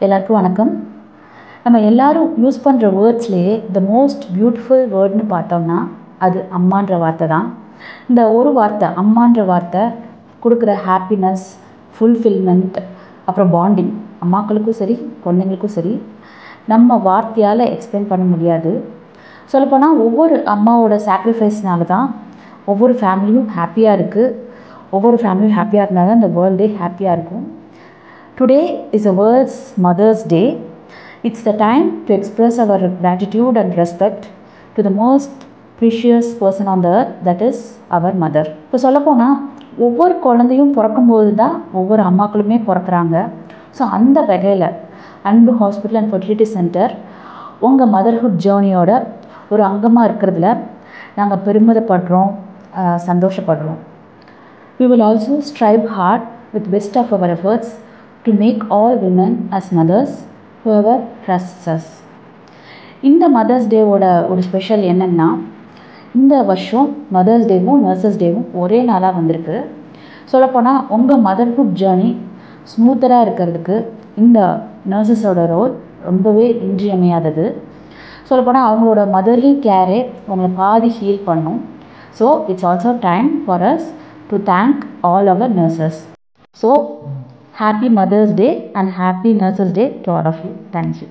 எல்லாருக்கும் வணக்கம். நம்ம எல்லாரும் யூஸ் பண்ணுற வேர்ட்ஸ்லேயே த மோஸ்ட் பியூட்டிஃபுல் வேர்ட்னு பார்த்தோம்னா அது அம்மான்ற வார்த்தை தான். இந்த ஒரு வார்த்தை அம்மான்ற வார்த்தை கொடுக்குற ஹாப்பினஸ், ஃபுல்ஃபில்மெண்ட், அப்புறம் பாண்டிங் அம்மாக்களுக்கும் சரி குழந்தைங்களுக்கும் சரி நம்ம வார்த்தையால் எக்ஸ்பிளைன் பண்ண முடியாது. சொல்லப்போனால் ஒவ்வொரு அம்மாவோட சாக்ரிஃபைஸ்னால தான் ஒவ்வொரு ஃபேமிலியும் ஹாப்பியாக இருக்குது. ஒவ்வொரு ஃபேமிலியும் ஹாப்பியாக இருந்தாலும் அந்த வேர்ல்டே ஹாப்பியாக இருக்கும். Today is the world's Mother's Day. It's the time to express our gratitude and respect to the most precious person on the earth, that is our mother. இப்போ சொல்லப்போனால் ஒவ்வொரு குழந்தையும் பிறக்கும்போது தான் ஒவ்வொரு அம்மாக்களுமே பிறக்கிறாங்க. ஸோ அந்த வகையில் அன்பு ஹாஸ்பிட்டல் அண்ட் ஃபெர்டிலிட்டி சென்டர் உங்கள் மதர்ஹுட் ஜேர்னியோட ஒரு அங்கமாக இருக்கிறதுல நாங்கள் பெருமிதப்படுறோம், சந்தோஷப்படுறோம். We will also strive hard with best of our efforts to make all women as mothers whoever trusts us. இந்த மதர்ஸ் டேவோட ஒரு ஸ்பெஷல் என்னென்னா, இந்த வருஷம் மதர்ஸ் டேவும் நர்சஸ் டேவும் ஒரே நாளாக வந்திருக்கு. சொல்லப்போனால் உங்கள் மதர்ஹுட் ஜேர்னி ஸ்மூத்தராக இருக்கிறதுக்கு இந்த நர்சஸோட ரோல் ரொம்பவே இன்றியமையாதது. சொல்லப்போனால் அவங்களோட மதர்லி கேரே உங்களை பாதி ஹீல் பண்ணும். So it's also time for us to thank all our nurses. So happy Mother's Day and happy Nurses Day to all of you. Thank you.